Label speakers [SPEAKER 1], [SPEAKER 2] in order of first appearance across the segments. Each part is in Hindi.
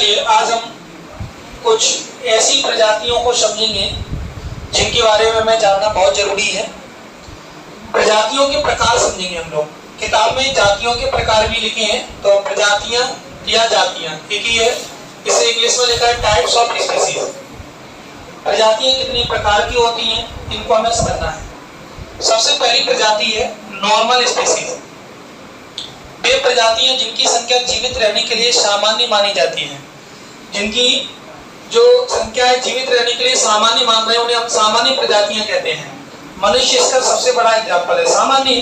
[SPEAKER 1] चलिए आज हम कुछ ऐसी प्रजातियों को समझेंगे जिनके बारे में हमें जानना बहुत जरूरी है। प्रजातियों के प्रकार समझेंगे हम लोग। किताब में जातियों के प्रकार भी लिखे हैं, तो प्रजातियां या जातियां एक ही है। इसे इंग्लिश में लिखा है टाइप्स ऑफ स्पीसीज। प्रजातियां कितनी प्रकार की होती हैं, इनको हमें समझना है। सबसे पहली प्रजाति है नॉर्मल स्पीसीज। वे प्रजातियां जिनकी संख्या जीवित रहने के लिए सामान्य मानी जाती है। जिनकी जो संख्या है जीवित रहने के लिए सामान्य मान रहे हैं, उन्हें हम सामान्य प्रजातियां कहते हैं। मनुष्य इसका सबसे बड़ा एग्जाम्पल है। सामान्य,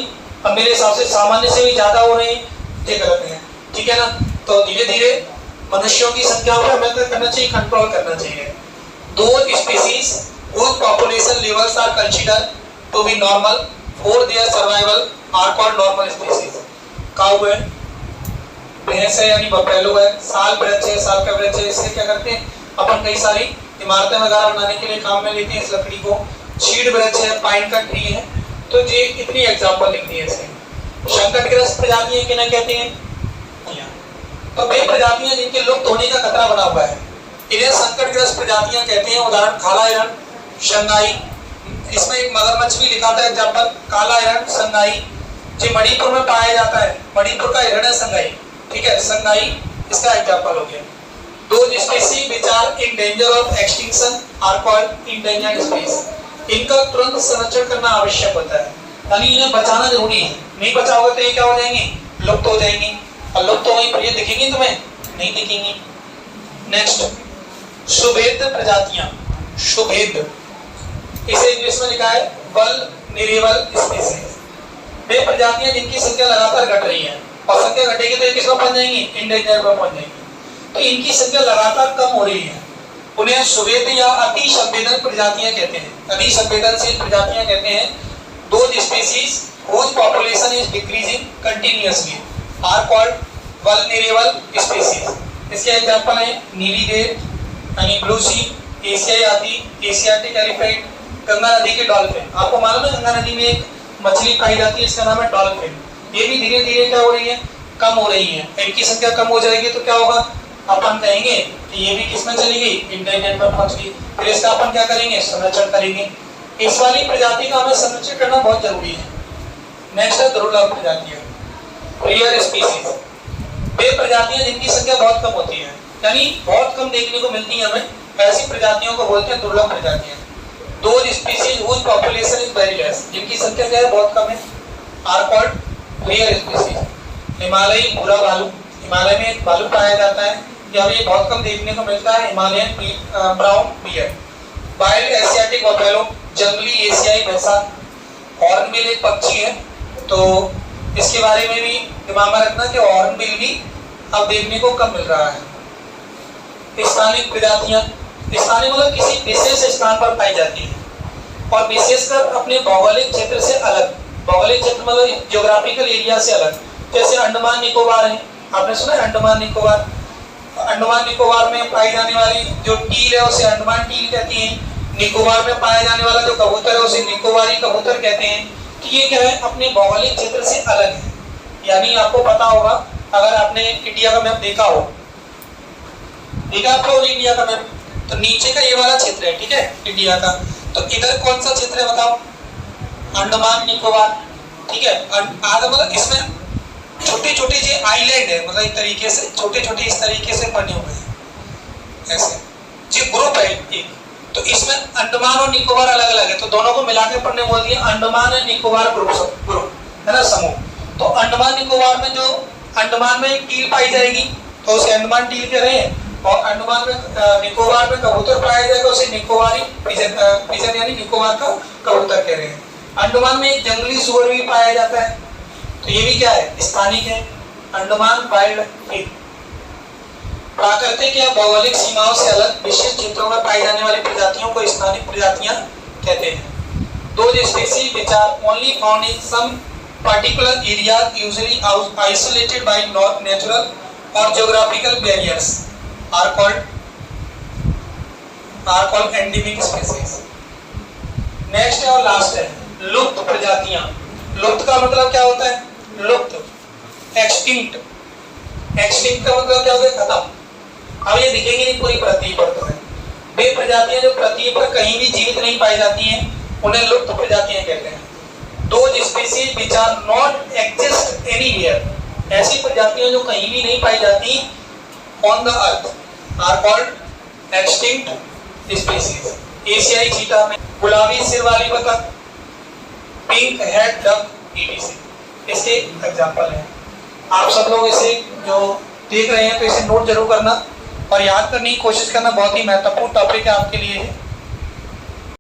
[SPEAKER 1] अब मेरे हिसाब से सामान्य से भी ज्यादा हो रहे हैं, ये गलत है, ठीक है ना। तो धीरे धीरे मनुष्यों की संख्या को हमें क्या करना चाहिए, कंट्रोल करना चाहिए। दो species whose population levels are considered to be normal for their survival are called normal species. काऊ है, भैंस है यानी बफेलो है, साल वृक्ष है, साल का वृक्ष है। इससे क्या करते हैं अपन, कई सारी इमारतें वगैरह बनाने के लिए काम में लेते हैं इस लकड़ी को। चीड़ वृक्ष है, पाइन का ट्री है। तो ये इतनी एग्जांपल लिखनी है इसमें। संकटग्रस्त प्रजातियां किन्हें कहते हैं, तो वे प्रजातियां जिनके लुप्त होने का खतरा बना हुआ है, इन्हें संकटग्रस्त प्रजातियां कहते हैं। उदाहरण काला हिरण, शंघाई। इसमें एक मगरमच्छ भी लिखा था एग्जांपल, काला हिरण, शंघाई, जो मणिपुर में पाया जाता है। मणिपुर का हिरण है शंघाई, ठीक है, शंघाई इसका एग्जांपल हो गया। दो species which are in danger of extinction are called endangered species. इनका तुरंत संरक्षण करना आवश्यक होता है, यानी इन्हें बचाना जरूरी है। नहीं बचाओगे तो ये क्या हो जाएंगे, लुप्त हो जाएंगी। और लुप्त हो गई फिर ये दिखेंगी तुम्हें, नहीं दिखेंगी। नेक्स्ट, सुभेद प्रजातियां। सुभेद, इसे इंग्लिश में लिखा है वल्नरेबल स्पीसीज। वे प्रजातियां जिनकी संख्या लगातार घट रही है, और संख्या घटेगी तो ये किसमें पहुंच जाएंगी, इंडेंजर में पहुंच जाएंगी। तो इनकी संख्या लगातार कम हो रही है, उन्हें सुभेद या अति संवेदन प्रजातियां कहते हैं। अति संवेदनशील प्रजातियां कहते हैं। दो species whose population is decreasing continuously are called vulnerable species. इसके एग्जांपल हैं नीली देर यानी ब्लू सी, एशियाई हाथी, एशियाटिक एलिफेंट, गंगा नदी के डॉल्फिन। आपको मालूम है गंगा नदी में एक मछली पाई जाती है, इसका नाम है डॉल्फिन। ये भी धीरे धीरे क्या हो रही है, कम हो रही है। इनकी संख्या कम हो जाएगी तो क्या होगा, अपन कहेंगे कि ये भी किसमें चली गई, इंडेंजर पर पहुंच गई। फिर इसका अपन क्या करेंगे, संरक्षण करेंगे। इस वाली प्रजाति का हमें संरक्षण करना बहुत जरूरी है। नेक्स्ट है दुर्लभ प्रजातियां, रेयर स्पीसीज। वे प्रजातियां जिनकी संख्या बहुत कम होती है, यानी बहुत कम देखने को मिलती है हमें, ऐसी प्रजातियों को बोलते हैं दुर्लभ प्रजातियां। दो species whose population is very less, जिनकी संख्या क्या है, बहुत कम है, are called rare species. हिमालयी भूरा भालू, हिमालय में एक भालू पाया जाता है, जब ये बहुत कम देखने को मिलता है। Himalayan brown bear. Wild Asiatic buffalo, जंगली एशियाई भैंसा। हॉर्नबिल एक पक्षी है, तो इसके बारे में भी दिमाग में रखना कि हॉर्नबिल भी अब देखने को कम मिल रहा है। स्थानीय प्रजातियां, स्थानीय मतलब किसी विशेष स्थान पर पाई जाती है, और विशेषकर अपने भौगोलिक क्षेत्र से अलग। भौगोलिक क्षेत्र मतलब ज्योग्राफिकल एरिया से अलग। जैसे अंडमान निकोबार है, आपने सुना है अंडमान निकोबार। अंडमान निकोबार में पाई जाने वाली जो टील है उसे अंडमान टील कहती है। निकोबार में पाया जाने वाला जो कबूतर है उसे निकोबारी कबूतर कहते हैं। तो ये क्या है, अपने भौगोलिक क्षेत्र से अलग है। यानी आपको पता होगा, अगर आपने इंडिया का मैप देखा हो, देखा आपको इंडिया का मैप, तो नीचे का ये वाला क्षेत्र है, ठीक है, इंडिया का। तो इधर कौन सा क्षेत्र है बताओ, अंडमान निकोबार, ठीक है। मतलब इसमें छोटे छोटे जो आइलैंड है, मतलब एक तरीके से छोटे छोटे इस तरीके से बने हुए हैं, ऐसे जो ग्रुप है एक। तो इसमें अंडमान और निकोबार अलग अलग है, तो दोनों को मिलाकर पढ़ने बोल दिया अंडमान और निकोबार ग्रुप है ना, समूह। तो अंडमान निकोबार में जो अंडमान में एक टील पाई जाएगी तो उसे अंडमान टील कह रहे हैं, और अंडमान में निकोबार में कबूतर पाया जाएगा उसे निकोबारी पिजन यानी निकोबार का कबूतर कह रहे हैं। अंडमान में एक जंगली सुअर भी पाया जाता है, तो ये भी क्या है, स्थानिक है, अंडमान वाइल्ड पिग। प्राकृतिक या भौगोलिक सीमाओं से अलग विशेष क्षेत्रों में पाई जाने वाली प्रजातियों को स्थानिक प्रजातियां कहते हैं। दो species which are only found in some particular area usually isolated by natural और geographical barriers are called endemic species. Next है और लास्ट है लुप्त प्रजातियां। लुप्त का मतलब क्या होता है, लुप्त, एक्सटिंक्ट। एक्सटिंक्ट का मतलब क्या होता है, खत्म। अब ये दिखेंगे नहीं पूरी पृथ्वी पर। तो है वे प्रजातियां जो पृथ्वी पर कहीं भी जीवित नहीं पाई जाती हैं उन्हें लुप्त प्रजातियां कहते हैं। Those species which are not exist anywhere, ऐसी प्रजातियां जो कहीं भी नहीं पाई जाती on the earth are called extinct species। एशियाई चीता में गुलाबी सिर वाली बतख, पिंक हेड डक etc इसके एग्जाम्पल हैं। आप सब लोग इसे जो देख रहे हैं तो इसे नोट जरूर करना और याद करने की कोशिश करना। बहुत ही महत्वपूर्ण टॉपिक है आपके लिए।